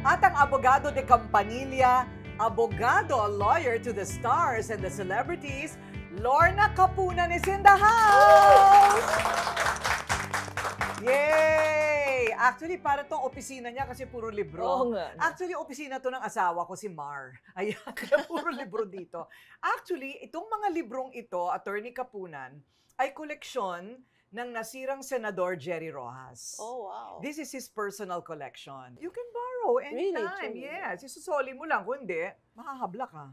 At ang abogado de Campanilla, abogado, lawyer to the stars and the celebrities, Lorna Capunan is in the house! Yay! Actually, para tong opisina niya kasi puro libro. Oo nga. Actually, opisina to ng asawa ko, si Mar. Ayan, kaya puro libro dito. Actually, itong mga librong ito, Attorney Capunan, ay koleksyon ng nasirang Senador Jerry Rojas. Oh, wow. This is his personal collection. You can borrow anytime. Really? Yes, isusoli mo lang. Kung hindi, mahahabla ka.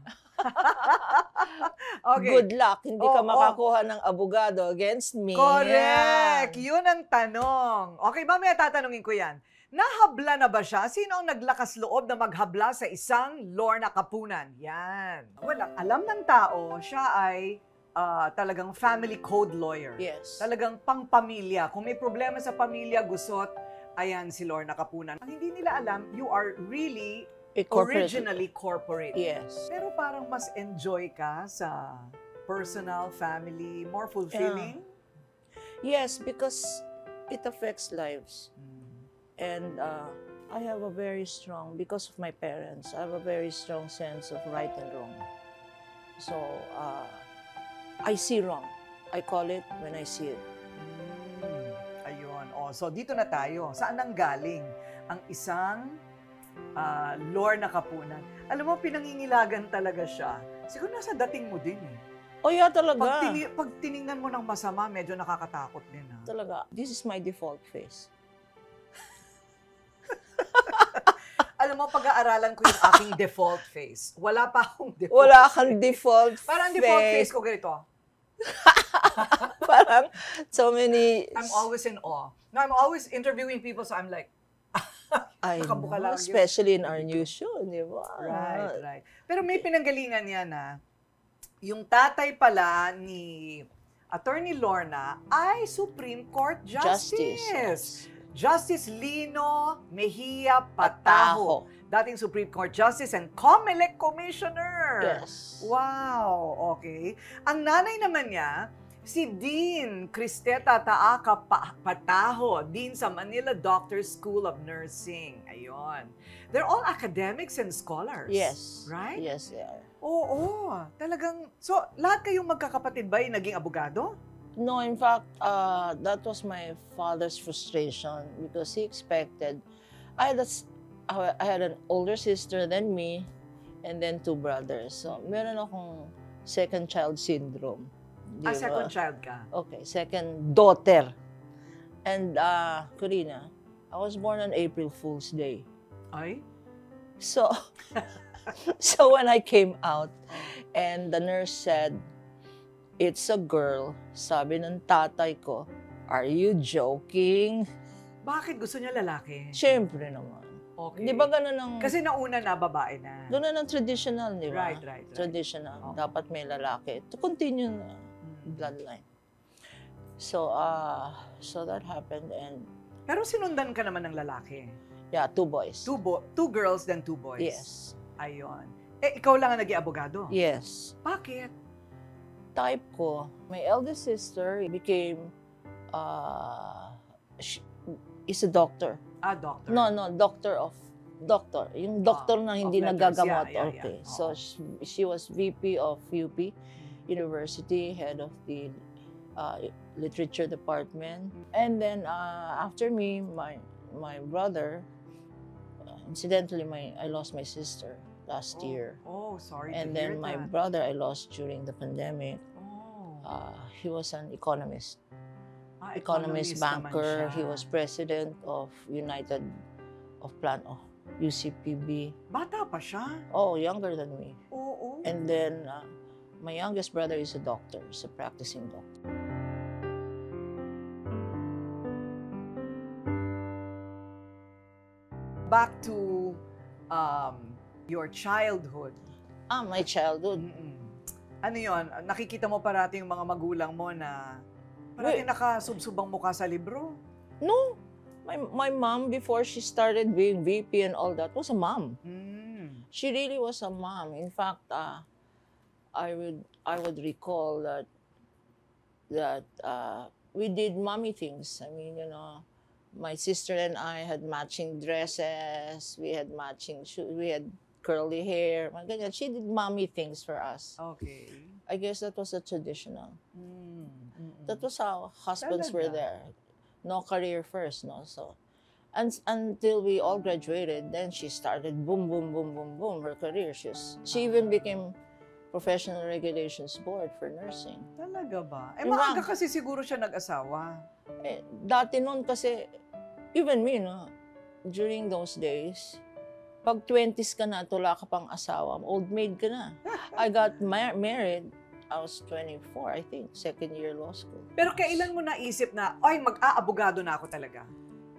Okay. Good luck. Hindi ka makakuha ng abogado against me. Correct! Yan. Yun ang tanong. Okay, mamaya tatanungin ko yan. Nahabla na ba siya? Sino ang naglakas loob na maghabla sa isang Lorna Capunan? Yan. Well, alam ng tao, siya ay talagang family code lawyer. Yes. Talagang pang-pamilya. Kung may problema sa pamilya, gusot, ayan si Lorna Capunan. Ang hindi nila alam, you are really originally corporate. Yes. Pero parang mas enjoy ka sa personal, family, more fulfilling? Yes, because it affects lives. And I have a very strong, because of my parents, I have a very strong sense of right and wrong. So, I see wrong. I call it when I see it. Ayun. So dito na tayo. Saan nang galing ang isang Lorna Capunan? Alam mo, pinangingilagan talaga siya. Siguro nasa dating mo din eh. Oh, yeah, talaga. Pag tiningnan mo ng masama, medyo nakakatakot din. Ha? Talaga. This is my default face. Alam mo, pag-aaralan ko yung aking default face. Wala pa akong default Wala face. kang default face. Parang default face ko ganito. Parang so many... I'm always in awe. No, I'm always interviewing people, so I'm like, I nakabuka know, lang yun. especially in our news show, di ba? Right. Pero may pinanggalingan yan na yung tatay pala ni Attorney Lorna ay Supreme Court Justice. Justice Lino Mejia Patajo. Dating Supreme Court Justice and COMELEC Commissioner. Yes. Wow, okay. Ang nanay naman niya, si Dean Cristeta Taaca Patajo, Dean sa Manila Doctors School of Nursing. Ayun. They're all academics and scholars. Yes. Right? Yes, they are. Oo, talagang, so lahat kayong magkakapatid ba ay naging abogado? No, in fact, that was my father's frustration because he expected, I had an older sister than me and then two brothers. So, meron akong second child syndrome. Di ba? Second child ka? Okay, second daughter. And, Corina, I was born on April Fool's Day. Ay? So, so when I came out and the nurse said, "It's a girl," sabi ng tatay ko, "Are you joking?" Bakit gusto niya lalaki? Siyempre naman. Okay. Di ba ganun ang... Kasi nauna na, babae na. Doon na ng traditional, di ba? Right. Traditional. Oh. Dapat may lalaki. To continue na bloodline. So, so that happened and... Pero sinundan ka naman ng lalaki. Yeah, two boys. Two girls, then two boys. Yes. Ayun. Ikaw lang ang naging abogado? Yes. Bakit? Type ko, my eldest sister became, is a doctor. Doctor. No, doctor. Yung doctor na hindi nagagamot. Yeah. Okay. So, she was VP of UP University, head of the literature department. And then, after me, my brother, incidentally, I lost my sister last year. Oh, sorry And to hear then my that. brother I lost during the pandemic. He was an economist. Economist banker. He was president of United of UCPB. Bata pa siya? Oh, younger than me. Oo. And then my youngest brother is a doctor. He's a practicing doctor. Back to your childhood. My childhood. Ano yon? Nakikita mo parati yung mga magulang mo na parati nakasubsubang mukha sa libro? No. My mom, before she started being VP and all that, was a mom. She really was a mom. In fact, I would recall that we did mommy things. I mean, My sister and I had matching dresses. We had matching shoes. We had curly hair. Mga ganyan. She did mommy things for us. Okay. I guess that was a traditional. That was how husbands Talaga? were there. No career first, no? So, until we all graduated, then she started boom, boom, boom, boom, boom, her career. She even became Professional Regulations Board for nursing. Talaga ba? Eh, Yung maaga kasi siguro siya nag-asawa. Eh, dati noon kasi, even me, no, during those days, pag 20s ka na, tula ka pang asawa, old maid ka na. I got married, I was 24, I think, second year law school. Pero kailan mo naisip na, ay, mag-aabogado na ako talaga?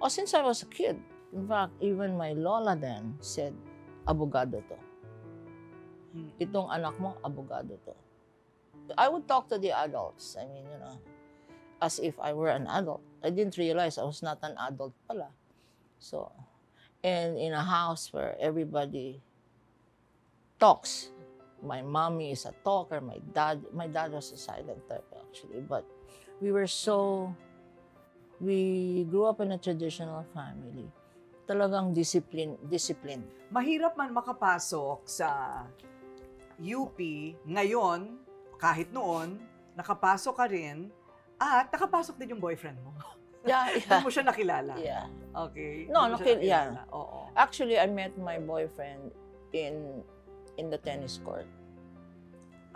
Oh, since I was a kid. In fact, even my lola then said, abogado to. Itong anak mo, abogado to. I would talk to the adults. I mean, you know, as if I were an adult. I didn't realize I was not an adult pala. So, and in a house where everybody talks. My mommy is a talker. My dad was a silent type actually. But we grew up in a traditional family. Talagang discipline. Mahirap man makapasok sa UP ngayon, kahit noon, nakapasok ka rin, at nakapasok din yung boyfriend mo. Yeah. Hindi mo siya nakilala? Yeah. Okay. No, Hindi mo siya yeah. nakilala. Oo. Actually, I met my boyfriend in the tennis court.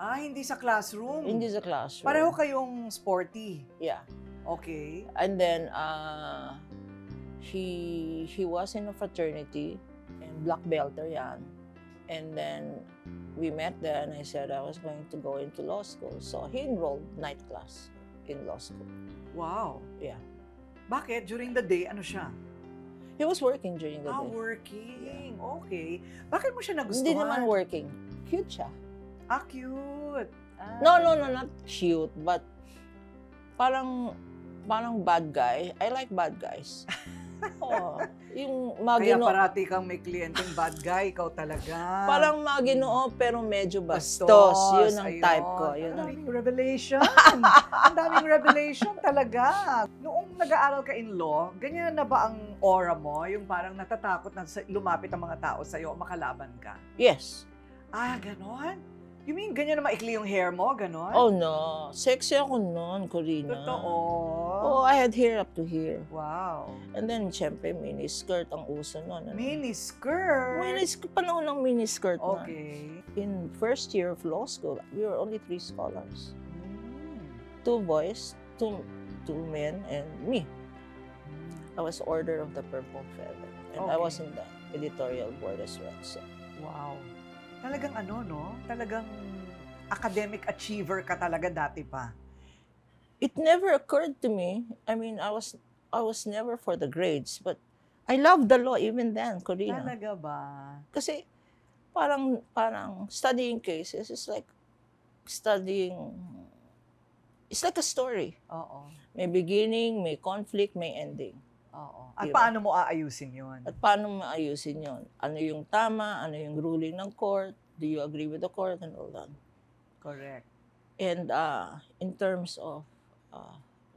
Ah, hindi sa classroom? Hindi sa classroom. Pareho kayong sporty? Yeah. Okay. And then, he was in a fraternity, and black belter yan. And then, we met there, and I said I was going to go into law school. So, he enrolled night class in law school. Wow. Yeah. Bakit? During the day, ano siya? He was working during the day. Working. Okay. Bakit mo siya nagustuhan? Hindi naman working. Cute siya. Ah, cute. Ah. No, not cute, but parang bad guy. I like bad guys. Oh, yung Kaya maginoo. parati kang may kliyenteng bad guy, ikaw talaga. Parang maginoo pero medyo bastos. Yun ang ayun. type ko. Yun Ang ang... daming revelation. Ang daming revelation talaga. Noong nag-aaral ka in law, ganyan na ba ang aura mo? Yung parang natatakot na lumapit ang mga tao sa'yo o makalaban ka? Yes. Ah, ganon? You mean ganyan na maikli yung hair mo? Ganon? Oh no. Sexy ako noon, Corina. Totoo? Oh, I had hair up to here. Wow. And then, syempre, miniskirt ang uso noon. Miniskirt? Panahon ng miniskirt na. Okay. In first year of law school, we were only 3 scholars. Mm. 2 boys, 2 men, and me. I was Order of the Purple Feather. And I Okay. was in the editorial board as well. So. Wow. Talagang ano, no? Talagang academic achiever ka talaga dati pa. It never occurred to me. I mean, I was never for the grades, but I loved the law even then, Corina. Talaga ba? Kasi parang studying cases is like studying. It's like a story. Oo. May beginning, may conflict, may ending. Oo. At Diba? paano mo aayusin yun? At paano maayusin yon? Ano yung tama? Ano yung ruling ng court? Do you agree with the court and all that? Correct. And in terms of,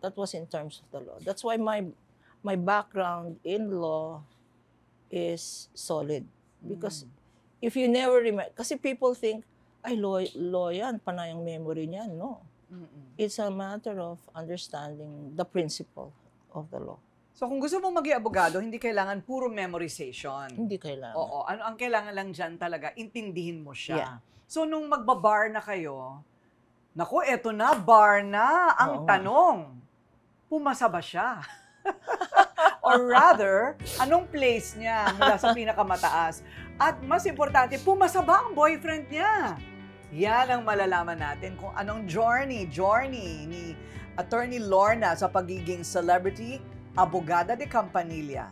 that was in terms of the law. That's why my background in law is solid. Because if you never remember, kasi people think, ay, law yan, panayang memory niyan. No. It's a matter of understanding the principle of the law. So kung gusto mo maging abogado, hindi kailangan puro memorization. Hindi kailangan. Oo. Ang kailangan lang dyan talaga, intindihin mo siya. Yeah. So nung magbabar na kayo, naku, eto na, bar na. Ang tanong, pumasa ba siya? Or rather, anong place niya mula sa pinakamataas? At mas importante, pumasa ba ang boyfriend niya? Yan ang malalaman natin kung anong journey ni Attorney Lorna sa pagiging celebrity abogada de Campanilla.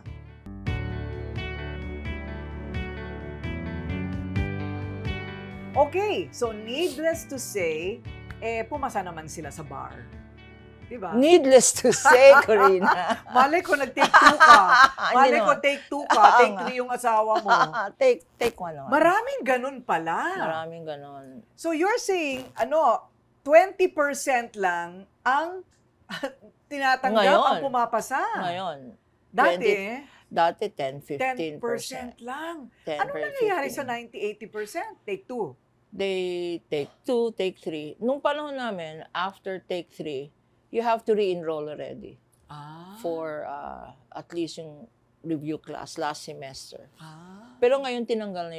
Okay, so needless to say, pumasa naman sila sa bar. Diba? Needless to say, Corina. Malay ko nag-take 2 ka. Malay ko take 2 ka, take 3 yung asawa mo. Take 1 naman. Maraming ganun pala. Maraming ganon. So you're saying, 20% lang ang tinatanggap Ngayon. ang pumapasa. Ngayon. Dati, Dati 10, 10% 15%. lang. 10, Ano nangyayari 15. sa 90-80%? Take 2. They take 2, take 3. Nung panahon namin, after take 3, you have to re-enroll already for at least yung review class last semester. Pero ngayon tinanggal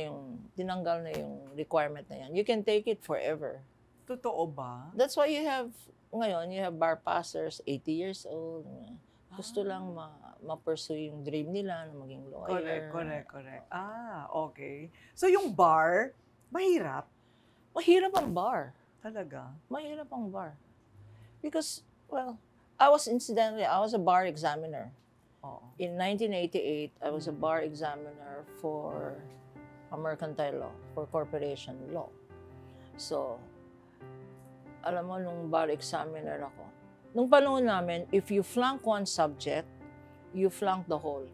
na yung requirement na yan. You can take it forever. Totoo ba? That's why you have bar passers, 80 years old. Gusto lang ma-pursue yung dream nila na maging lawyer. Correct. Okay. So yung bar, mahirap? Mahirap ang bar. Talaga? Mahirap ang bar. Because, well, I was a bar examiner. In 1988, I was a bar examiner for mercantile law, for corporation law. So, alam mo, nung bar examiner ako, nung panahon namin, if you flunk one subject, you flunk the whole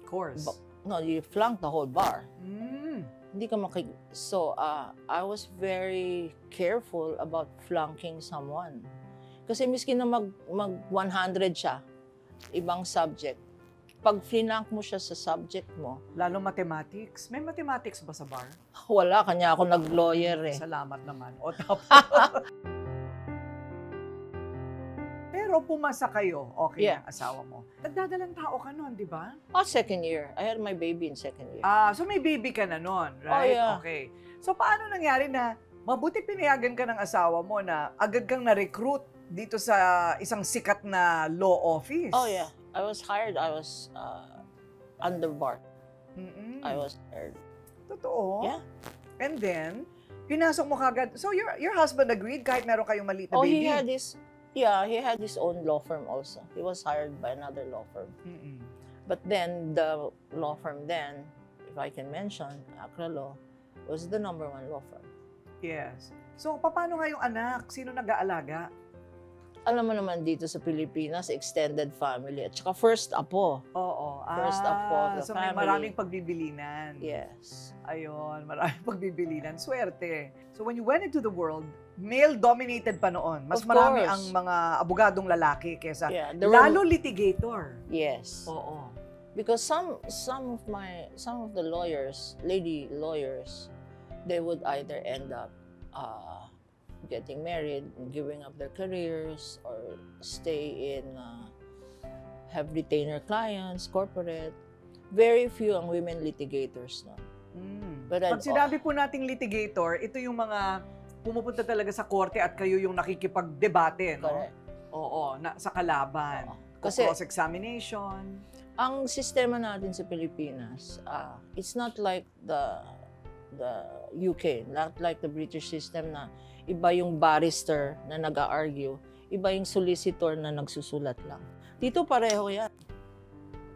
course. You flunk the whole bar. Hindi ka So, I was very careful about flunking someone. Kasi miski na mag 100 siya, ibang subject, pag flunk mo siya sa subject mo. Lalo mathematics. May mathematics ba sa bar? Wala, kanya ako nag-lawyer eh. Salamat naman. O tapos. Pero pumasa kayo, okay ang asawa mo. Nagdadalang tao ka nun, di ba? Second year. I had my baby in second year. So may baby ka na nun, right? Yeah. Okay. So paano nangyari na mabuti pinayagan ka ng asawa mo na agad kang na-recruit dito sa isang sikat na law office? Yeah. I was hired. I was under bar. I was hired. Totoo? Yeah. And then, pinasok mo kagad. So your husband agreed kahit meron kayong maliit na baby? He had his own law firm also. He was hired by another law firm. But then, the law firm then, if I can mention, Acra Law, was the #1 law firm. Yes. So, paano nga yung anak? Sino nag-aalaga? Alam mo naman dito sa Pilipinas, extended family. At saka first apo. First apo of the so family. May maraming pagbibilinan. Yes. Ayun, maraming pagbibilinan. Swerte. So when you went into the world, male-dominated pa noon. Mas marami ang mga abogadong lalaki kesa lalo litigator. Yes. Oo. Because some of the lawyers, lady lawyers, they would either end up getting married, giving up their careers, or stay in, have retainer clients, corporate. Very few ang women litigators na. But pag sinabi po nating litigator, ito yung mga pumupunta talaga sa korte at kayo yung nakikipagdebate, no? Correct. Sa kalaban. Kasi cross-examination. Ang sistema natin sa Pilipinas, it's not like the UK, not like the British system na iba yung barrister na nag-argue, iba yung solicitor na nagsusulat lang. Dito pareho yan.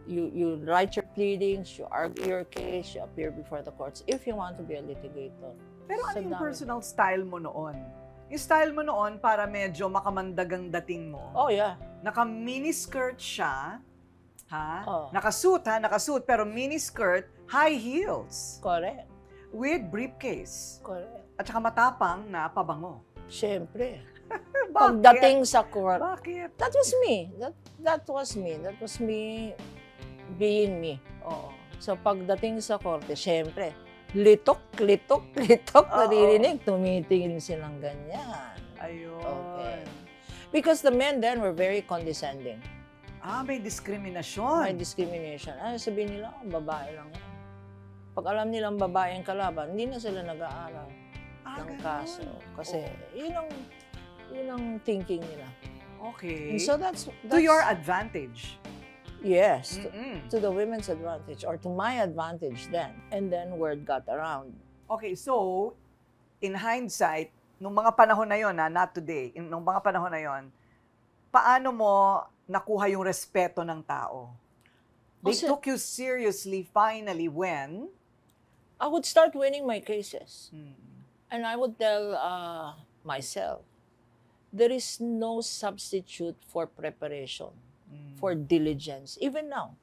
You write your pleadings, you argue your case, you appear before the courts if you want to be a litigator. Pero ano yung personal style mo noon? Yung style mo noon para medyo makamandag ang dating mo. Yeah. Naka-miniskirt siya, Nakasuit, pero miniskirt, high heels. Correct. With briefcase. Correct. At saka matapang na pabango. Siyempre. Pagdating sa court. Bakit? That was me. That was me. That was me being me. So pagdating sa korte, siyempre, litok. Naririnig, tumitingin silang ganyan. Ayun. Okay. Because the men then were very condescending. May diskriminasyon. May discrimination. Sabihin nila, babae lang yan. Pag alam nilang babae ang kalaban, hindi na sila nag-aaral ng kaso. Kasi yun ang thinking nila. Okay. And so that's to your advantage. Yes. To the women's advantage or to my advantage then. And then word got around. Okay, so in hindsight, nung mga panahon na yon, not today, nung mga panahon na yon, paano mo nakuha yung respeto ng tao? They took you seriously finally when? I would start winning my cases. And I would tell myself, there is no substitute for preparation, for diligence. Even now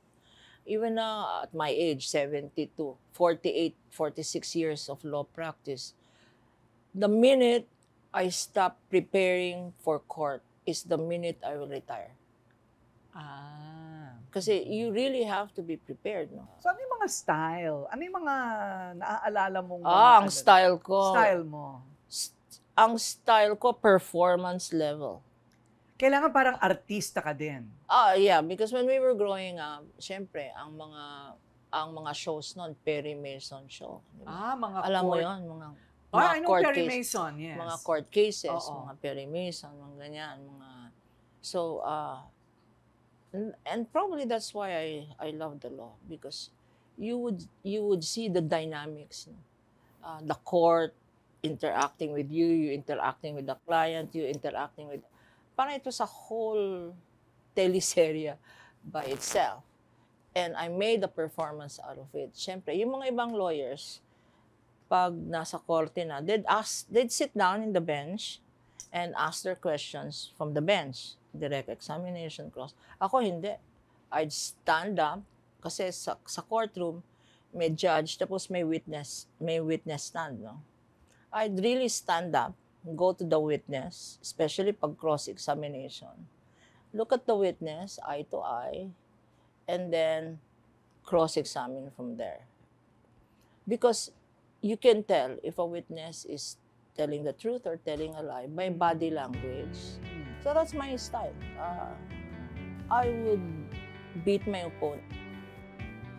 at my age, 72, 48, 46 years of law practice, the minute I stop preparing for court is the minute I will retire. Kasi you really have to be prepared, no? So, ano yung mga style? Ano yung mga naaalala mong Ang style ko. Style mo? Ang style ko, performance level. Kailangan parang artista ka din. Yeah, because when we were growing up, syempre, ang mga shows noon, Perry Mason show. Diba? Mga Alam mo court. yun, mga I know court Perry case, Mason, yes. mga court cases, Oo. mga Perry Mason, mga ganyan, so, and probably that's why I love the law, because you would see the dynamics, no? The court interacting with you interacting with the client, you interacting with, parang it was a whole teleserye by itself. And I made a performance out of it. Siyempre, yung mga ibang lawyers, pag nasa korte na, they'd sit down in the bench and ask their questions from the bench. Direct examination, cross. Ako hindi. I'd stand up, kasi sa courtroom, may judge, tapos may witness stand, no? I'd really stand up, go to the witness, especially pag cross-examination. Look at the witness, eye to eye, and then cross-examine from there. Because you can tell if a witness is telling the truth or telling a lie by body language. So that's my style. I would beat my opponent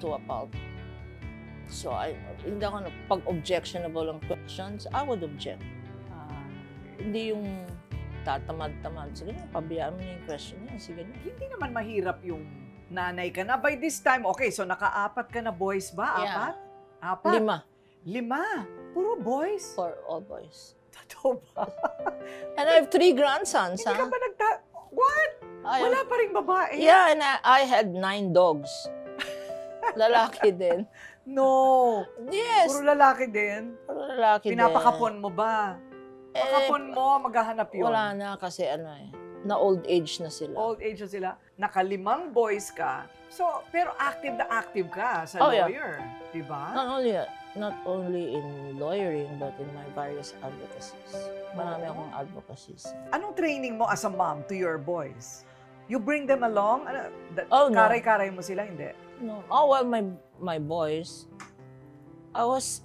to a pulp. So hindi ako, pag objectionable ang questions, I would object. Hindi yung tatamad-tamad. Sige na, pabiyaan mo na yung question niya. Sige na. Hindi naman mahirap yung nanay ka na. By this time, okay, so naka-4 ka na boys ba? Yeah. 4? 5. 5? Puro boys? For all boys. Totoo ba? And I have 3 grandsons, Hindi ka ba What? Wala pa rin babae? Yeah, and I had 9 dogs. Lalaki din. No. Yes. Puro lalaki din? Puro lalaki din. Pinapakapon mo ba? Pakapon mo, maghahanap yun. Wala na kasi na old age na sila. Old age na sila. Naka-5 boys ka. So, pero active na active ka sa lawyer. Yeah. Diba? Not only in lawyering, but in my various advocacies. Marami akong advocacies. Anong training mo as a mom to your boys? You bring them along? No. Karay-karay mo sila? Hindi? No. Oh, well, my boys, I was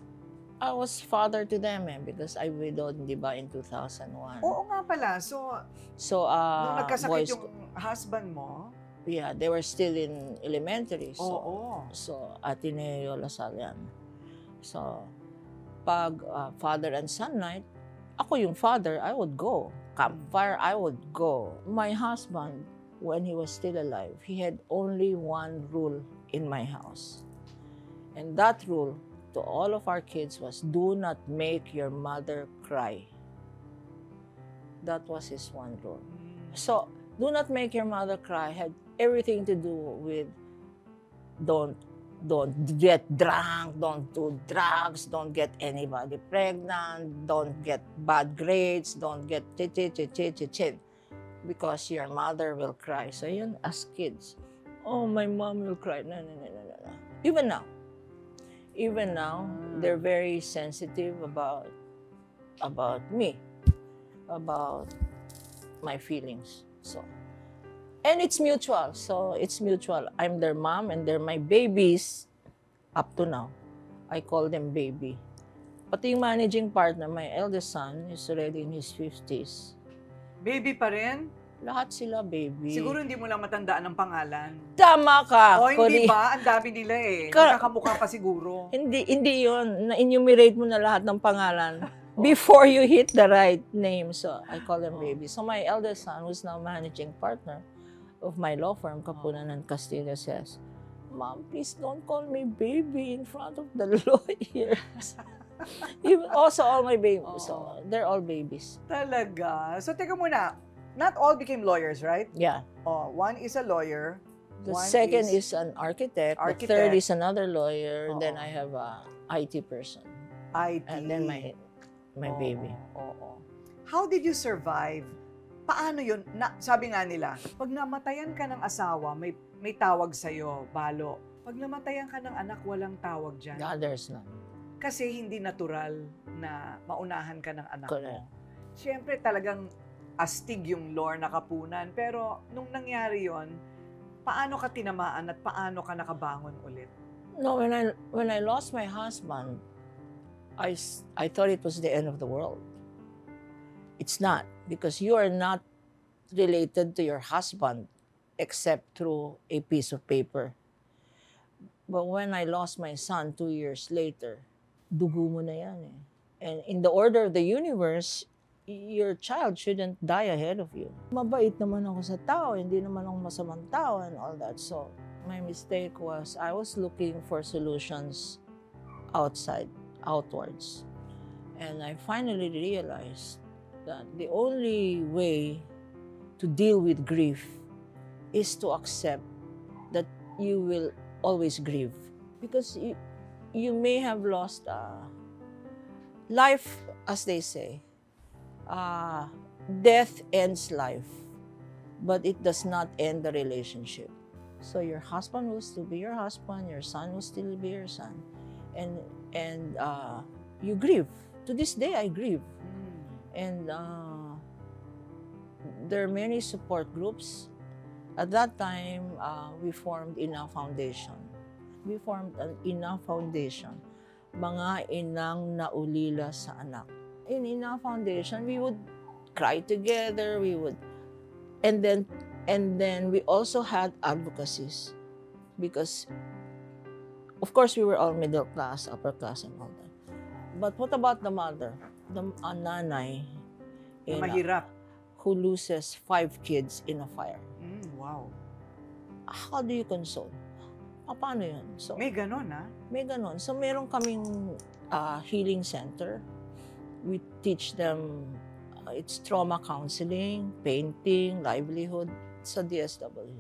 father to them because I widowed, di ba, in 2001. Oo nga pala. So nung nagkasakit yung husband mo? Yeah, they were still in elementary. So Ateneo Lasallian. So, pag father and son night, ako yung father, I would go. Campfire, I would go. My husband, when he was still alive, he had only one rule in my house. And that rule to all of our kids was, do not make your mother cry. That was his one rule. So, do not make your mother cry had everything to do with don't get drunk, don't do drugs, don't get anybody pregnant, don't get bad grades, don't get because your mother will cry. So yun, as kids, oh, my mom will cry. No. Even now, they're very sensitive about me, about my feelings. So, and it's mutual. So it's mutual. I'm their mom and they're my babies up to now. I call them baby. Pati yung managing partner, my eldest son, is already in his 50s. Baby pa rin? Lahat sila baby. Siguro hindi mo lang matandaan ang pangalan. Tama ka! O hindi ba? Ang dami nila eh. Magkakamukha pa siguro. Hindi yun. Na-enumerate mo na lahat ng pangalan before you hit the right name. So I call them baby. So my eldest son, who's now managing partner of my law firm, Kapunan and Castillo, says, Mom, please don't call me baby in front of the lawyers. Also, all my babies. So, they're all babies. Talaga? So, teka muna. Not all became lawyers, right? Yeah. One is a lawyer. The second is an architect. The third is another lawyer. Then I have a IT person. IT. And then my baby. How did you survive? Paano yun? Sabi nga nila, pag namatayan ka ng asawa, may tawag sa'yo, balo. Pag namatayan ka ng anak, walang tawag dyan. There's none. Kasi hindi natural na maunahan ka ng anak mo. Siyempre talagang astig yung Lorna Kapunan. Pero nung nangyari yon, Paano ka tinamaan at paano ka nakabangon ulit? No, when I lost my husband, I thought it was the end of the world. It's not, because you are not related to your husband except through a piece of paper. But when I lost my son 2 years later, dugo mo na yan eh. And in the order of the universe, your child shouldn't die ahead of you. Mabait naman ako sa tao, hindi naman ako masamang tao and all that. So, my mistake was I was looking for solutions outwards. And I finally realized that the only way to deal with grief is to accept that you will always grieve. Because you may have lost life, as they say. Death ends life, but it does not end the relationship. So your husband will still be your husband, your son will still be your son, and you grieve. To this day, I grieve, and there are many support groups. At that time, we formed Ina Foundation. We formed an Ina Foundation, mga inang naulila sa anak. In Ina Foundation, we would cry together, and then we also had advocacies, because of course we were all middle class, upper class, and all that. But what about the mother, the nanay, Mahirap. who loses 5 kids in a fire? Wow. How do you console? Paano yun? So, May ganon, ha? may ganon. So, meron kaming healing center. We teach them, it's trauma counseling, painting, livelihood sa DSW.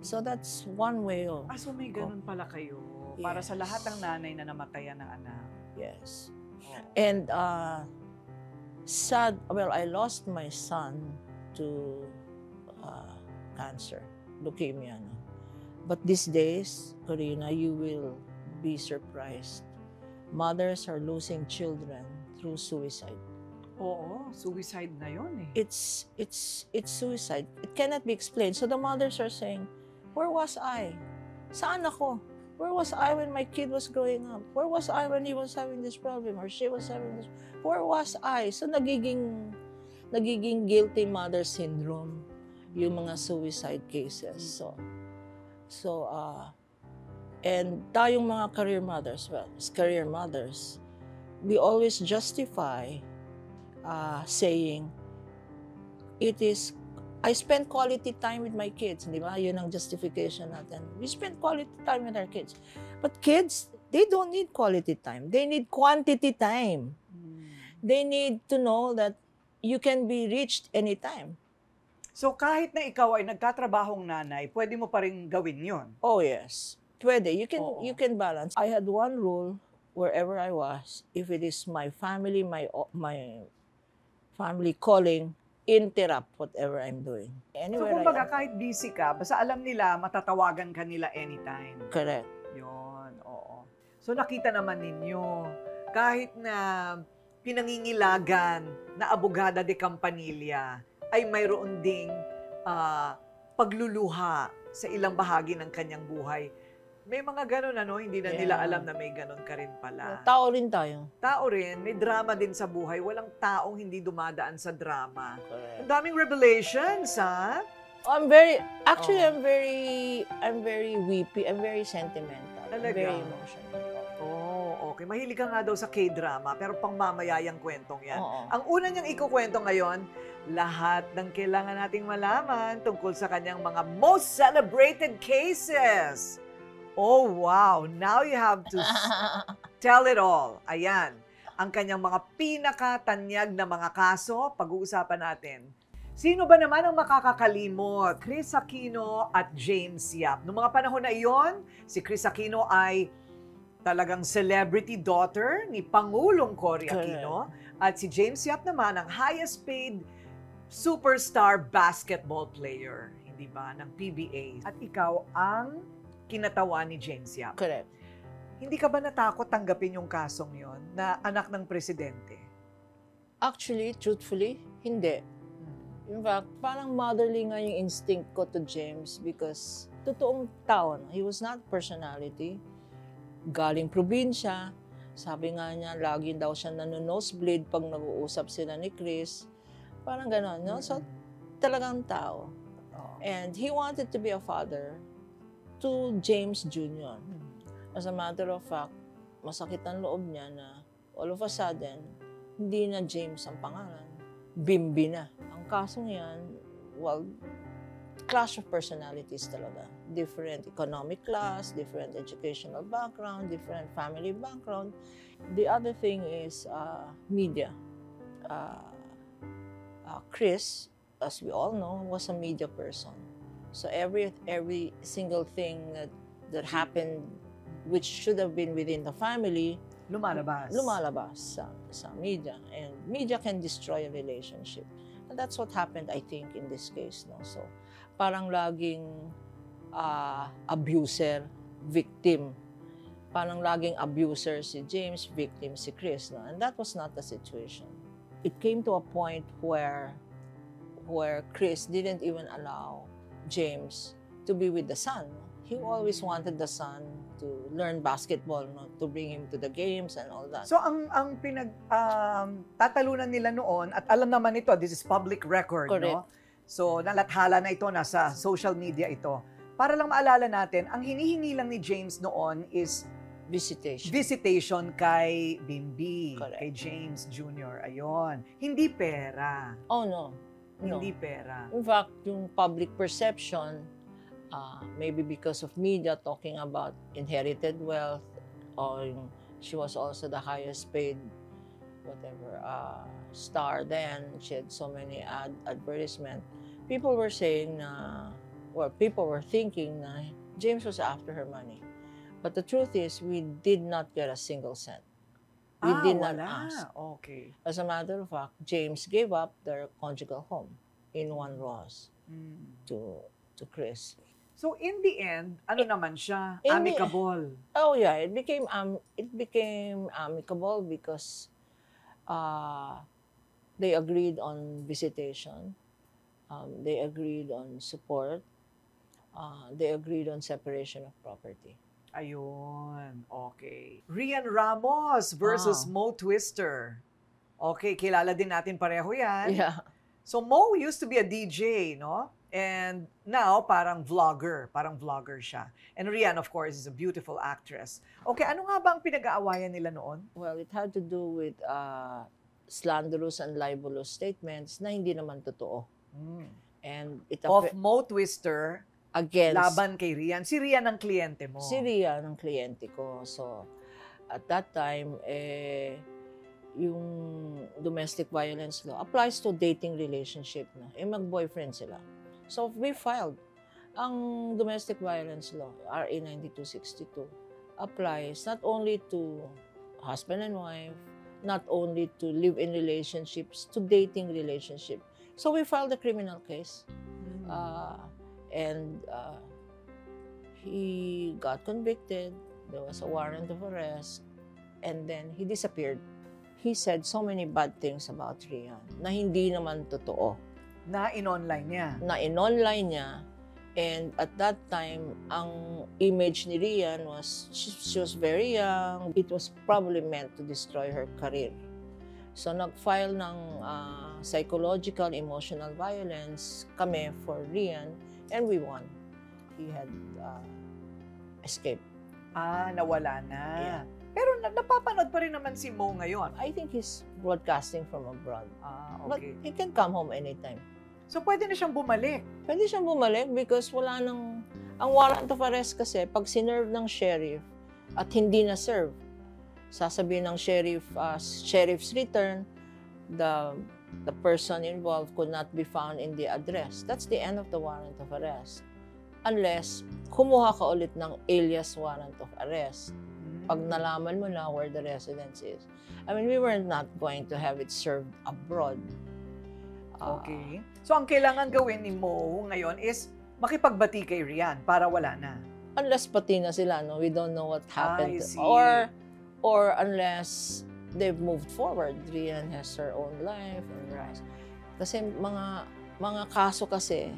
So, that's one way of... So may ganon pala kayo. Para sa lahat ng nanay na namatayan ng anak. Yes. And sad, well, I lost my son to cancer, leukemia. No? But these days, Corina, you will be surprised. Mothers are losing children through suicide. Oo, suicide na yun eh. It's suicide. It cannot be explained. So the mothers are saying, where was I? Saan ako? Where was I when my kid was growing up? Where was I when he was having this problem or she was having this? Where was I? So nagiging guilty mother syndrome yung mga suicide cases. So and tayong mga career mothers, we always justify saying, I spend quality time with my kids, di ba? Yun ang justification natin. We spend quality time with our kids. But kids, they don't need quality time. They need quantity time. They need to know that you can be reached anytime. So kahit na ikaw ay nagtatrabahong nanay, pwede mo pa rin gawin yun? Oh yes, pwede. You can balance. I had one rule wherever I was. If it is my family, my family calling, interrupt whatever I'm doing. Anywhere so kumbaga kahit busy ka, basta alam nila, matatawagan ka nila anytime. Correct. Yun, oo. So nakita naman ninyo, kahit na pinangingilagan na abogada de Campanilla, ay mayroon ding pagluluha sa ilang bahagi ng kanyang buhay. May mga ganun, hindi na nila alam na may ganun ka rin pala. Tao rin tayo. Tao rin, may drama din sa buhay. Walang taong hindi dumadaan sa drama. Correct. Ang daming revelations, ha? I'm very weepy. I'm very sentimental. Talaga? I'm very emotional. Oh, okay. Mahilig ka nga daw sa K-drama, pero pang mamayayang kwentong yan. Oo. Ang una niyang ikukwento ngayon, lahat ng kailangan nating malaman tungkol sa kanyang mga most celebrated cases. Oh, wow. Now you have to tell it all. Ayan. Ang kanyang mga pinakatanyag na mga kaso, pag-uusapan natin. Sino ba naman ang makakakalimot? Chris Aquino at James Yap. Noong mga panahon na iyon, si Chris Aquino ay talagang celebrity daughter ni Pangulong Cory Aquino. At si James Yap naman ang highest paid superstar basketball player, hindi ba, ng PBA. At ikaw ang kinatawan ni James Yap. Correct. Hindi ka ba natakot tanggapin yung kasong yon na anak ng presidente? Actually, truthfully, hindi. In fact, parang motherly nga yung instinct ko to James because totoong tao. No? He was not personality. Galing probinsya. Sabi nga niya, lagi daw siya nano-nosebleed pag nag-uusap sila ni Chris. Parang gano'n, no? So, talagang tao. And he wanted to be a father to James Jr. As a matter of fact, masakit ang loob niya na all of a sudden, hindi na James ang pangalan. Bimbi na. Ang kasong yan, well, clash of personalities talaga. Different economic class, different educational background, different family background. The other thing is media. Chris, as we all know, was a media person. So every single thing that happened which should have been within the family, lumalabas sa media. And media can destroy a relationship. And that's what happened, I think, in this case. No? So, parang laging abuser, victim. Parang laging abuser si James, victim si Chris. No? And that was not the situation. It came to a point where Chris didn't even allow James to be with the son. He always wanted the son to learn basketball, no? To bring him to the games and all that. So ang tatalunan nila noon, at alam naman ito, this is public record, Correct. no? So nalathala na ito, nasa social media ito. Para lang maalala natin, ang hinihingi lang ni James noon is visitation kay Bimbi, Correct. kay James Jr. Ayon. Hindi pera. Oh, no. Hindi pera. In fact, yung public perception, maybe because of media talking about inherited wealth, or she was also the highest paid, whatever, star then. She had so many advertisements. People were saying people were thinking na James was after her money. But the truth is, we did not get a single cent. We did not ask. Okay. As a matter of fact, James gave up their conjugal home in One Ross to Chris. So in the end, ano naman siya? Amicable. Oh yeah, it became amicable because they agreed on visitation. They agreed on support. They agreed on separation of property. Ayun, okay. Rian Ramos versus Mo Twister. Okay, kilala din natin pareho yan. Yeah. So Mo used to be a DJ, no? And now, parang vlogger siya. And Rian, of course, is a beautiful actress. Okay, ano nga ba ang pinag-aawayan nila noon? Well, it had to do with slanderous and libelous statements na hindi naman totoo. And it Of Mo Twister, against laban kay Rian. Si Rian ang kliyente mo. Si Rian ang kliyente ko. So, at that time, yung domestic violence law applies to dating relationship na. Mag-boyfriend sila. So, we filed. Ang domestic violence law, RA 9262, applies not only to husband and wife, not only to live-in relationships, to dating relationship. So, we filed a criminal case. And he got convicted. There was a warrant of arrest. And then, he disappeared. He said so many bad things about Rian na hindi naman totoo. Na in-online niya. And at that time, ang image ni Rian was, she was very young. It was probably meant to destroy her career. So, nag-file ng psychological, emotional violence kami for Rian, and we won. He had escaped. Nawala na. Yeah. Pero napapanood pa rin naman si Mo ngayon. I think he's broadcasting from abroad. But Okay. he can come home anytime. So pwede na siyang bumalik. Pwede siyang bumalik because wala nang... Ang warrant of arrest kasi, pag sinerve ng sheriff at hindi na-serve, sasabihin ng sheriff, sheriff's return, the person involved could not be found in the address. That's the end of the warrant of arrest. Unless kumuha ka ulit ng alias warrant of arrest. Pag nalaman mo na where the residence is. I mean, we were not going to have it served abroad. Okay. So ang kailangan gawin ni Mo ngayon is makipagbati kay Rian para wala na. Unless pati na sila, no? We don't know what happened. I see. Or unless they've moved forward. Rian has her own life and rest. Kasi mga Mga kaso kasi,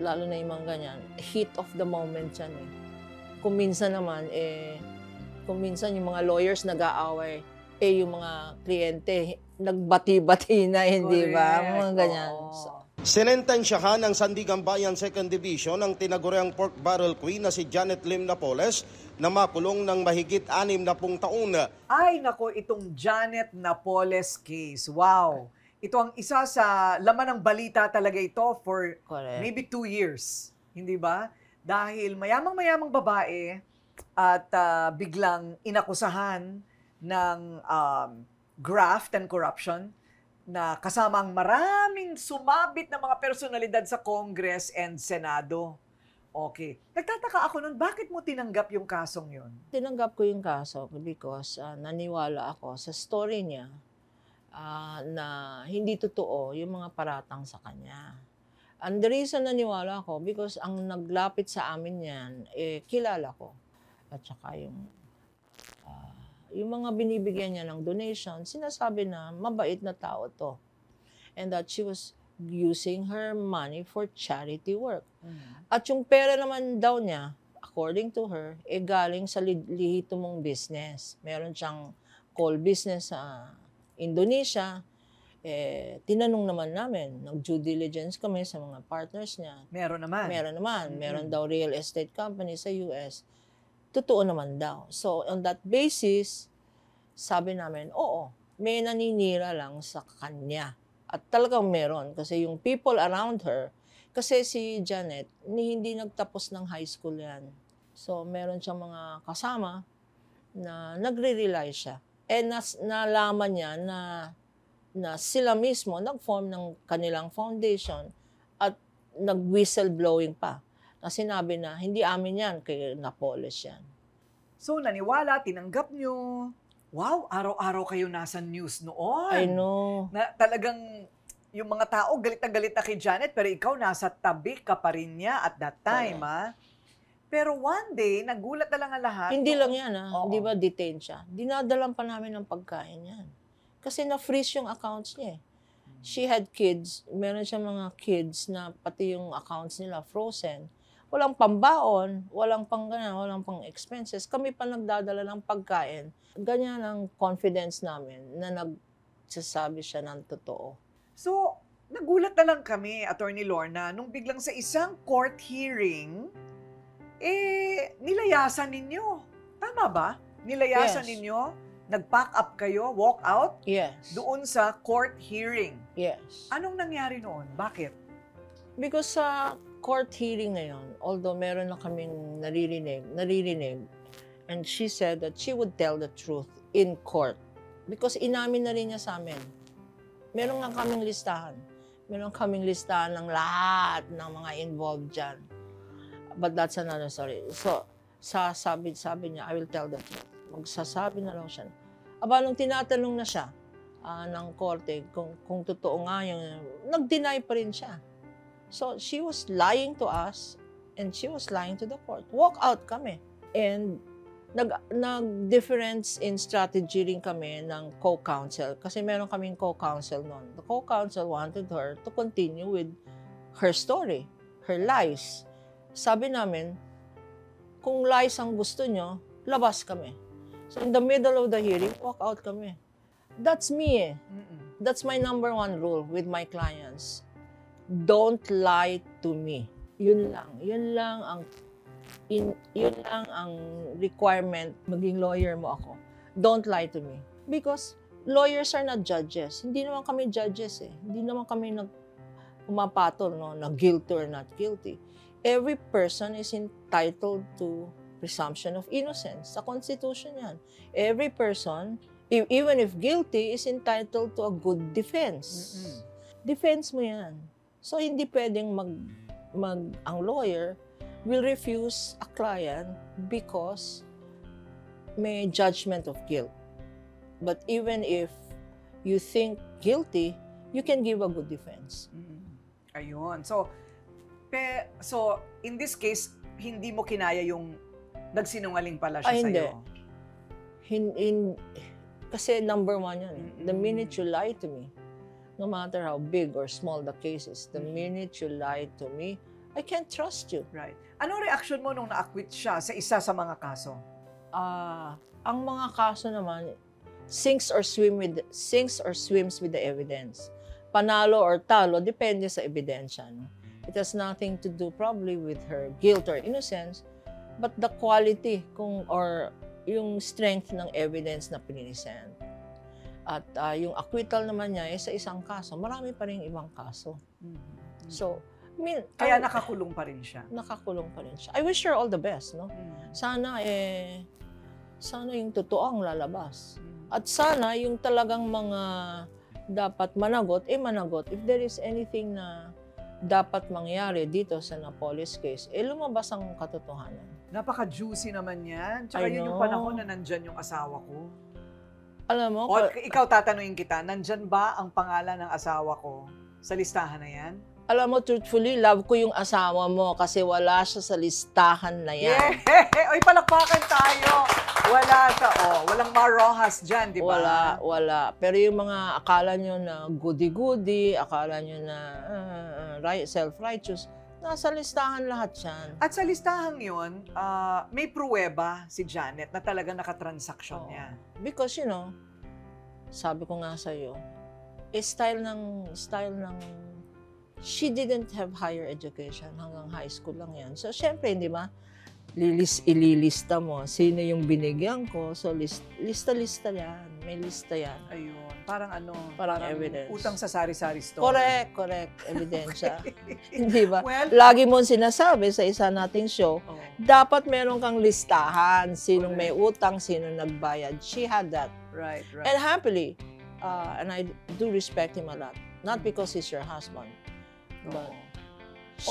lalo na yung mga ganyan, heat of the moment yan eh. Kung minsan naman, kung minsan yung mga lawyers nag-aaway, yung mga kliyente, nagbati-bati na, hindi ba? Mga ganyan. So, Sinentensyahan ng Sandigan Bayan 2nd Division ang tinaguriang pork barrel queen na si Janet Lim Napoles na makulong ng mahigit 60 taon. Ay, nako, itong Janet Napoles case. Wow! Ito ang isa sa laman ng balita talaga ito for correct. maybe 2 years. Hindi ba? Dahil mayamang-mayamang babae at biglang inakusahan ng graft and corruption na kasama ang maraming sumabit na mga personalidad sa Congress and Senado. Okay. Nagtataka ako nun, bakit mo tinanggap yung kasong yun? Tinanggap ko yung kaso because naniwala ako sa story niya na hindi totoo yung mga paratang sa kanya. And the reason naniwala ako, because ang naglapit sa amin yan, kilala ko. At saka yung mga binibigyan niya ng donation, sinasabi na mabait na tao to. And that she was using her money for charity work. At yung pera naman daw niya, according to her, galing sa lihito mong business. Meron siyang coal business sa Indonesia. Tinanong naman namin, nag-due diligence kami sa mga partners niya. Meron naman. Meron daw real estate company sa US. Totoo naman daw. So, on that basis, sabi namin, oo, may naninira lang sa kanya. At talagang meron. Kasi yung people around her, kasi si Janet, hindi nagtapos ng high school yan. So, meron siyang mga kasama na nagre-rely siya. Nalaman niya na sila mismo nag-form ng kanilang foundation at nag-whistleblowing pa. Na sinabi na, hindi amin yan, kay Napoles yan. So, naniwala, tinanggap nyo. Wow, araw-araw kayo nasa news noon. I know. Na talagang yung mga tao galit na kay Janet, pero ikaw nasa tabi ka pa rin niya at that time, Pero one day, nagulat na lang ang lahat. Hindi lang yan, Hindi ba detained siya? Dinadalan pa namin ng pagkain yan. Kasi na-freeze yung accounts niya. She had kids. Meron siya mga kids na pati yung accounts nila frozen. Walang pambaon, walang pang expenses. Kami pa nagdadala ng pagkain. Ganyan ang confidence namin na nagsasabi siya ng totoo. So, nagulat na lang kami, Attorney Lorna, nung biglang sa isang court hearing, nilayasan ninyo. Tama ba? Nilayasan ninyo? Nag-pack up kayo, walk out? Yes. Doon sa court hearing? Yes. Anong nangyari noon? Bakit? Because sa court hearing na yun, although meron na kaming naririnig, and she said that she would tell the truth in court. Because inamin na rin niya sa amin. Meron nga kaming listahan. Meron kaming listahan ng lahat ng mga involved dyan. But that's another story. So, sabi niya, I will tell the truth. Magsasabi na lang siya. Aba, nung tinatanong na siya ng korte kung totoo nga yung, nag-deny pa rin siya. So, she was lying to us and she was lying to the court. Walk out kami. And nag-difference in strategy rin kami ng co-counsel. Kasi meron kaming co-counsel noon. The co-counsel wanted her to continue with her story, her lies. Sabi namin, kung lies ang gusto nyo, labas kami. So in the middle of the hearing, walk out kami. That's me. That's my number one rule with my clients. Don't lie to me. Yun lang ang requirement maging lawyer mo ako. Don't lie to me. Because lawyers are not judges. Hindi naman kami judges eh. Hindi naman kami pumapatol na guilty or not guilty. Every person is entitled to presumption of innocence. Sa Constitution yan. Every person, even if guilty, is entitled to a good defense. Defense mo yan. So, hindi pwedeng ang lawyer will refuse a client because may judgment of guilt. But even if you think guilty, you can give a good defense. Ayun. So, in this case, hindi mo kinaya yung nagsinungaling pala siya sa'yo? Hindi. Kasi number one yun. The minute you lie to me, No matter how big or small the case is, the minute you lie to me, I can't trust you. Right. Anong reaction mo nung na-acquit siya sa isa sa mga kaso? Ang mga kaso naman, sinks or swims with the evidence. Panalo or talo, depende sa ebidensya. No? It has nothing to do probably with her guilt or innocence, but the quality or yung strength ng evidence na pininisent. At yung acquittal naman niya sa isang kaso, marami pa rin ibang kaso. So, kaya nakakulong pa rin siya. Nakakulong pa rin siya. I wish her all the best, no? Sana yung totoo ang lalabas. At sana yung talagang mga dapat managot, managot. If there is anything na dapat mangyari dito sa Napoles case, lumabas ang katotohanan. Napaka-juicy naman yan. Tsaka yun yung panahon na nandyan yung asawa ko. Alam mo, ikaw tatanungin kita, nandyan ba ang pangalan ng asawa ko sa listahan na yan? Alam mo, truthfully, love ko yung asawa mo kasi wala siya sa listahan na yan. Yeah! Oy, palakpakan tayo! Wala siya, walang marohas dyan, di ba? Wala. Pero yung mga akala nyo na goody-goody, akala nyo na self-righteous, nasa listahan lahat yan. At sa listahan yun, may pruweba si Janet na talaga nakatransaksyon niya. Because, sabi ko nga sa'yo, style ng she didn't have higher education. Hanggang high school lang yan. So, syempre, di ba? Ililista mo. Sino yung binigyan ko? So, lista-lista yan. May lista yan. Ayun. Parang Parang evidence. Utang sa sari-sari store. Correct. Ebidensya. Hindi ba? Well, lagi mo sinasabi sa isa nating show, dapat meron kang listahan. Sinong may utang, sinong nagbayad. She had that. Right. And happily, and I do respect him a lot. Not because he's your husband. But,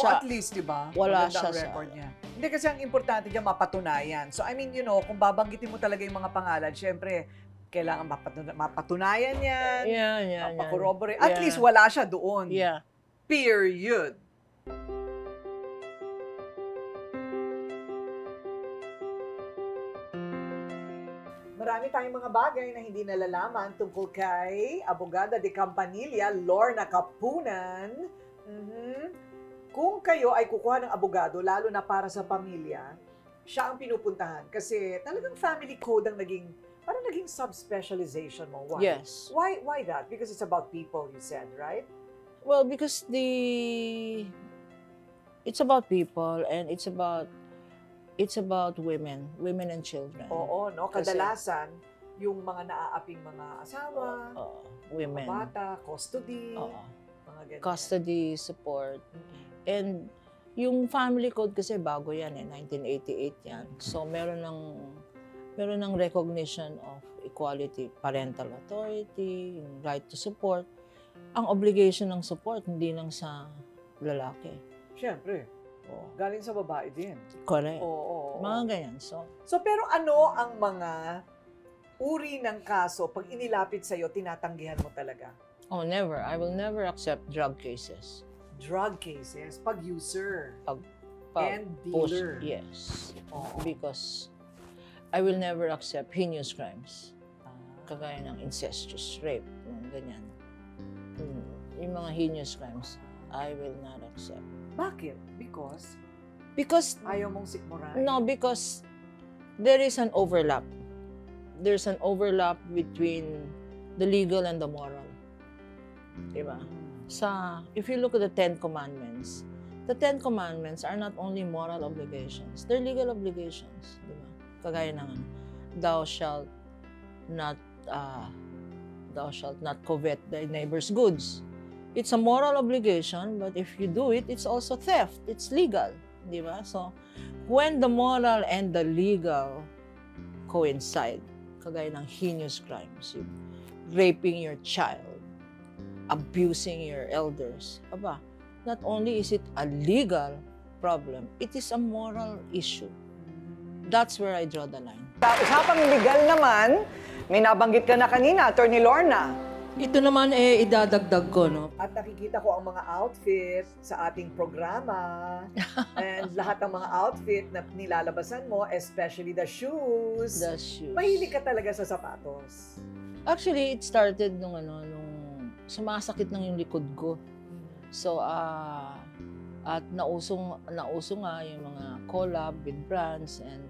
at least, di ba? Wala siya sa record niya. Hindi kasi ang importante diyan mapatunayan. So, I mean, kung babanggitin mo talaga yung mga pangalan, syempre, kailangan mapatunayan yan. Yeah. Mapakorroborate. At least wala siya doon. Yeah. Period. Marami tayong mga bagay na hindi nalalaman tungkol kay Abogada de Campanilla, Lorna Capunan. Kung kayo ay kukuha ng abogado, lalo na para sa pamilya, siya ang pinupuntahan. Kasi talagang family code ang naging subspecialization mo. Why? Yes. Why that? Because it's about people, you said, right? Well, because it's about people and it's about women and children. Oo, no? Kadalasan, yung mga naaaping mga asawa, women, mga bata, custody, mga ganyan. Custody, support. And yung family code kasi bago yan 1988 yan. So meron ng recognition of equality, parental authority, yung right to support. Ang obligation ng support hindi lang sa lalaki. Siyempre. Galing sa babae din. Correct. Oo. Mga ganyan. So pero ano ang mga uri ng kaso pag inilapit sa'yo, tinatanggihan mo talaga? Never. I will never accept drug cases. Drug cases, pag-user, and dealer. Yes. Because I will never accept heinous crimes. Kagaya ng incestuous rape, ganyan. Yung mga heinous crimes, I will not accept. Bakit? Because ayaw mong sikmurahin? No, because there is an overlap. There's an overlap between the legal and the moral. Diba? If you look at the Ten Commandments are not only moral obligations, they're legal obligations. Diba? Kagaya ng thou shalt not covet thy neighbor's goods. It's a moral obligation, but if you do it, it's also theft. It's legal. Diba? So, when the moral and the legal coincide, kagaya ng heinous crimes, raping your child, abusing your elders, not only is it a legal problem, it is a moral issue. That's where I draw the line. Sa usapang legal naman, may nabanggit ka na kanina, Attorney Lorna. Ito naman idadagdag ko, no? At nakikita ko ang mga outfit sa ating programa. And lahat ng mga outfit na nilalabasan mo, especially the shoes. The shoes. Mahilig ka talaga sa sapatos. Actually, it started nung sumasakit ng yung likod ko. So, at nauso nga yung mga collab with brands, and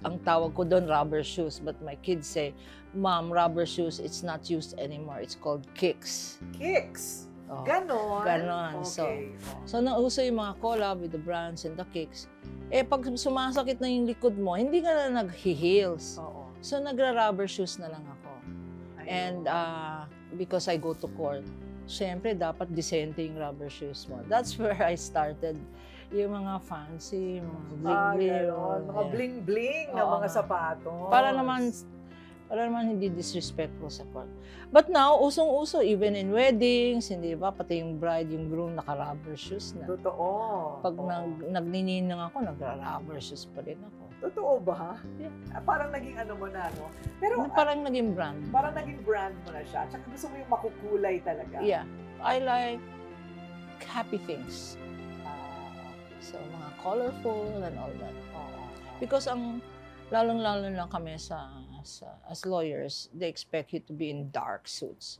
ang tawag ko doon rubber shoes, but my kids say, Mom, rubber shoes, it's not used anymore. It's called kicks. Kicks? Oh, Ganon? ganon. Okay. So nauso yung mga collab with the brands and the kicks. Eh, pag sumasakit na yung likod mo, hindi ka na nag-heels. Oo. So, nagra-rubber shoes na lang ako. Ayun. And because I go to court, syempre, dapat decente yung rubber shoes mo. That's where I started. Yung mga fancy, mga bling-bling. Mga bling-bling na mga sapatos. Para naman hindi disrespectful sa court. But now, usong-uso, even in weddings, hindi ba? Pati yung bride, yung groom, naka-rubber shoes na. Totoo. Pag nagnininang ako, nagra-rubber shoes pa rin ako. Totoo ba? Yeah. Parang naging ano mo na, no? Pero Parang naging brand. parang naging brand mo na siya. Tsaka gusto mo yung makukulay talaga. Yeah. I like happy things. Ah, So, mga colorful and all that. oo. Because lalong-lalo na kami as lawyers, they expect you to be in dark suits.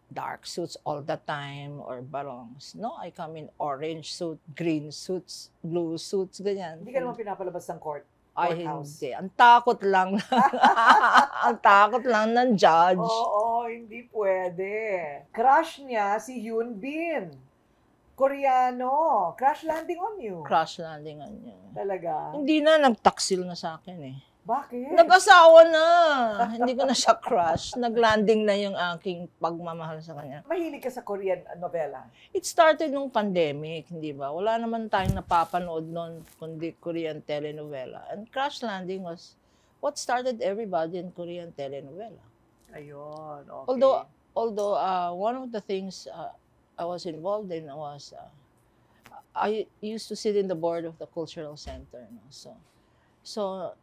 Dark suits all the time or barongs. No, I come in orange suit, green suits, blue suits, ganyan. Hindi ka naman pinapalabas ng Ay, courthouse. hindi. Ang takot lang. Ang takot lang ng judge. Oo, hindi pwede. Crush niya si Yoon Bin. Koreano. Crash landing on you. Crash landing on niya. Talaga? Hindi na, nagtaksil na sa akin eh. Bakit? Nag-asawa na. Hindi ko na siya crush. Naglanding na yung aking pagmamahal sa kanya. Mahilig ka sa Korean novela? It started nung pandemic, hindi ba? Wala naman tayong napapanood noon kundi Korean telenovela. And Crash Landing was what started everybody in Korean telenovela. Ayun, okay. Although one of the things I was involved in was I used to sit in the board of the cultural center. No? So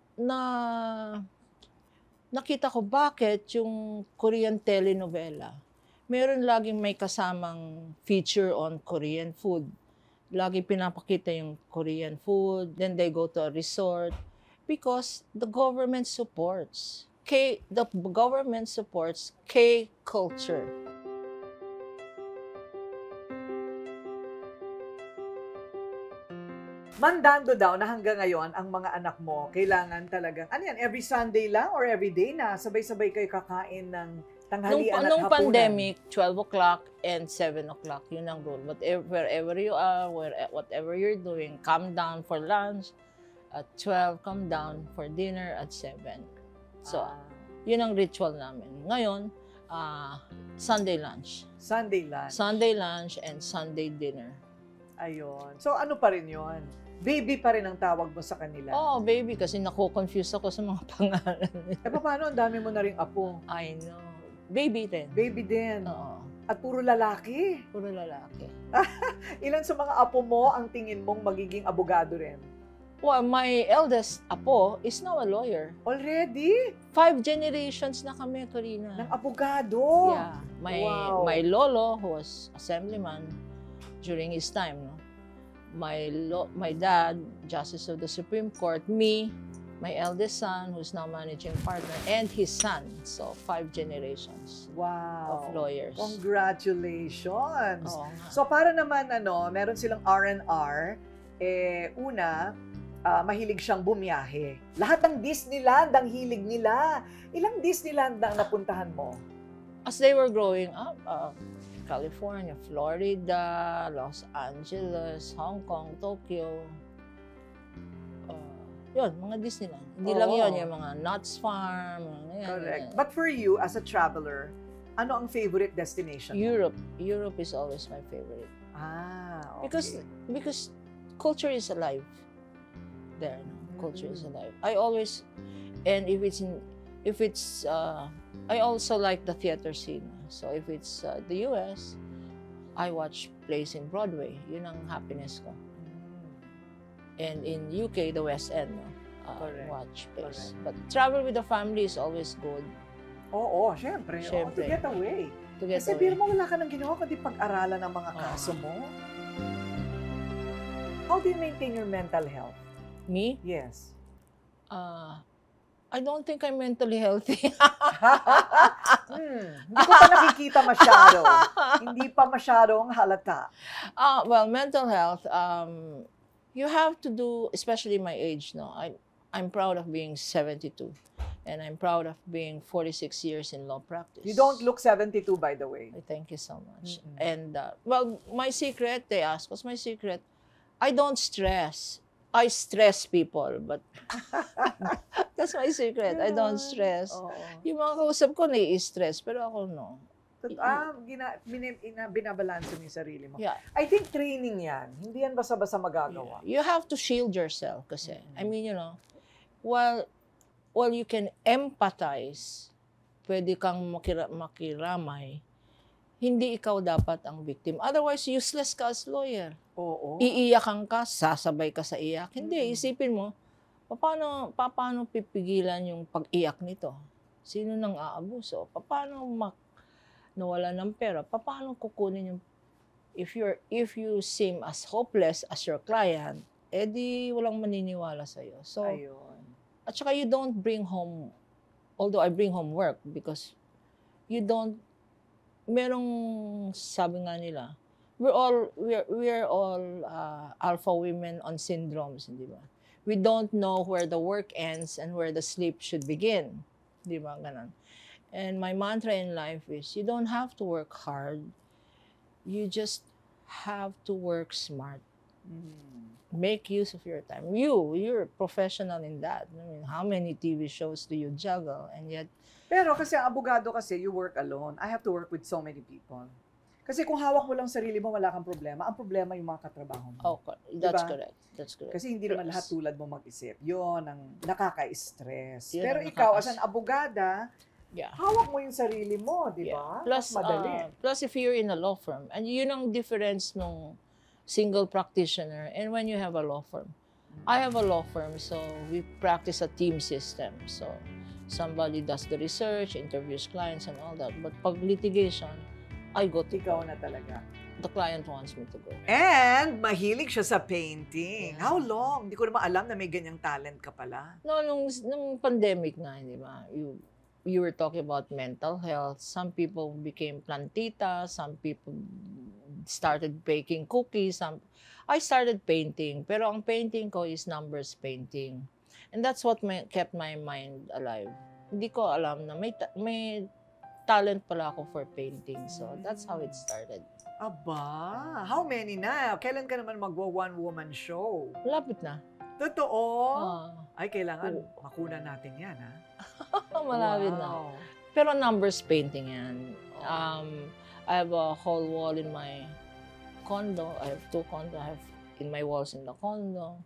nakita ko bakit yung Korean telenovela, meron laging may kasamang feature on Korean food. Lagi pinapakita yung Korean food, then they go to a resort because the government supports K-culture. Mandando daw na hanggang ngayon, ang mga anak mo, kailangan talagang, ano yan, every Sunday lang or every day na sabay-sabay kayo kakain ng tanghalian at Nung hapunan? pandemic, 12 o'clock and 7 o'clock, yun ang rule. But wherever you are, whatever you're doing, come down for lunch at 12, come down for dinner at 7. So, yun ang ritual namin. Ngayon, Sunday lunch. Sunday lunch. Sunday lunch and Sunday dinner. Ayun. So, ano pa rin yun? Baby pa rin ang tawag mo sa kanila? Oh, baby, kasi nako-confuse ako sa mga pangalan. Paano? Ang dami mo na ring apo. I know. Baby din. Baby din. Oo. At puro lalaki. Puro lalaki. Ilan sa mga apo mo ang tingin mong magiging abogado rin? Well, my eldest apo is now a lawyer. Already? 5 generations na kami, Corina. Ng abogado? Yeah. Wow. My lolo, who was assemblyman during his time, no? My dad, Justice of the Supreme Court, me, my eldest son, who's now managing partner, and his son. So, 5 generations Wow. of lawyers. Congratulations! Oo nga. So, para naman, meron silang R&R, mahilig siyang bumiyahe. Lahat ng Disneyland ang hilig nila. Ilang Disneyland ang napuntahan mo? As they were growing up, California, Florida, Los Angeles, Hong Kong, Tokyo. Yun, mga Disneyland. Hindi lang yun, yung mga Knott's Farm. Yan, Correct. yan. But for you, as a traveler, ano ang favorite destination mo? Europe. Europe is always my favorite. Okay. Because culture is alive there. No? Culture is alive. I always, and I also like the theater scene. So if it's the US, I watch plays in Broadway. Yun ang happiness ko. And in UK, the West End, no? Correct. Watch plays. Correct. But travel with the family is always good. Oo, syempre. Syempre. To get away. To get Kasi away. biro mo, wala ka nang ginawa kundi pag-aralan ng mga kaso mo. How do you maintain your mental health? Me? Yes. I I don't think I'm mentally healthy. Hindi ko pa nakikita masyado. Hindi pa masyadong halata. Well, mental health, you have to do, especially my age, no? I'm proud of being 72. And I'm proud of being 46 years in law practice. You don't look 72, by the way. Thank you so much. And, well, my secret, they ask, what's my secret? I don't stress. I stress people, but that's my secret. I don't stress. Yung mga kausap ko, nai-stress, pero ako, no. Binabalanse mo yung sarili mo. Yeah. I think training yan. Hindi yan basta-basta magagawa. You have to shield yourself kasi. I mean, you know, while you can empathize, pwede kang makiramay, hindi ikaw dapat ang victim. Otherwise, useless ka as lawyer. Oo. Iiyakan ka, sasabay ka sa iyak. Hindi, isipin mo, paano pipigilan yung pag-iyak nito? Sino nang aabuso? Paano nawala ng pera? Paano kukunin yung... If you seem as hopeless as your client, edi walang maniniwala sa'yo. So, ayun. At saka you don't bring home, although I bring home work because you don't, merong sabi nga nila, we're all alpha women on syndromes, di ba? We don't know where the work ends and where the sleep should begin, di ba? Ganun. And my mantra in life is, you don't have to work hard, you just have to work smart. Make use of your time. You're a professional in that. I mean, how many TV shows do you juggle? And yet... Pero kasi ang abogado kasi, you work alone. I have to work with so many people. Kasi kung hawak mo lang sarili mo, wala kang problema. Ang problema yung mga katrabaho mo. Okay, that's diba? correct. That's correct. Kasi hindi naman lahat tulad mo mag-isip. Yun ang nakaka-stress. Yun Pero ang ikaw, as an abogada, yeah. hawak mo yung sarili mo, di ba? Plus, madali. Plus, if you're in a law firm, and yun ang difference nung single practitioner and when you have a law firm. I have a law firm, so we practice a team system. So somebody does the research, interviews clients and all that. But pag litigation, I go to ikaw na talaga. The client wants me to go. And mahilig siya sa painting. How long? Hindi ko naman alam na may ganyang talent ka pala. No, nung pandemic na, di ba? You were talking about mental health. Some people became plantita. Some people started baking cookies. I started painting. Pero ang painting ko is numbers painting. And that's what kept my mind alive. Hindi ko alam na may talent pala ako for painting. So that's how it started. Aba, how many na? Kailan ka naman magwa-one-woman show? Lapit na. Totoo? Ay, kailangan makunan natin yan, ha? Malapit na. Pero numbers painting yan. I have a whole wall in my condo. I have 2 condos. I have in my walls in the condo.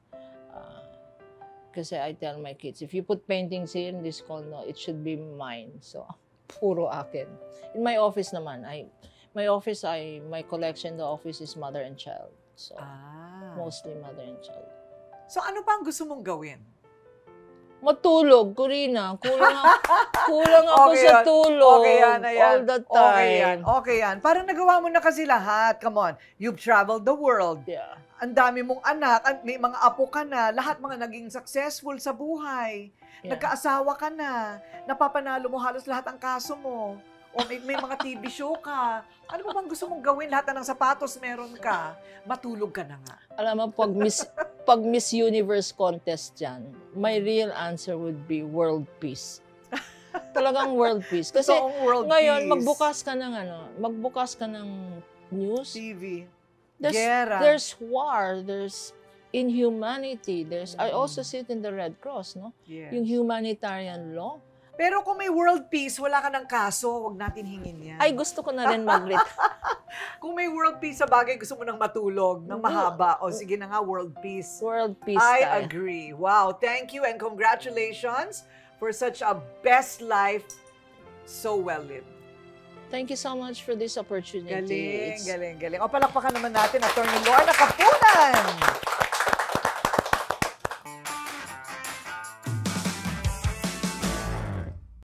Kasi I tell my kids, if you put paintings here in this condo, it should be mine. So, puro akin. In my office naman, my collection in the office is mother and child. So, mostly mother and child. So, ano pa ang gusto mong gawin? Matulog, Corina. Kulang ako sa tulog. Okay yan, all the time. Okay yan. Parang nagawa mo na kasi lahat. Come on. You've traveled the world. Yeah. Ang dami mong anak, may mga apo ka na, lahat mga naging successful sa buhay. Yeah. Nagkaasawa ka na, napapanalo mo halos lahat ang kaso mo. O may mga TV show ka. Ano ba bang gusto mong gawin? Lahat ng sapatos meron ka. Matulog ka na nga. Alam mo, pag Miss Universe contest yan, my real answer would be world peace. Talagang world peace. Kasi world ngayon, peace. magbukas ka ng news. TV. There's war, there's inhumanity, I also sit in the Red Cross, no? Yes. Yung humanitarian law. Pero kung may world peace, wala ka ng kaso, wag natin hingin yan. Ay, gusto ko na rin mag-retire. Kung may world peace sa bagay, gusto mo nang matulog, ng mahaba. O sige na nga, world peace. World peace I agree. Wow, thank you and congratulations for such a best life, so well lived. Thank you so much for this opportunity. Galing. O palakpakan naman natin, Attorney Lorna Capunan.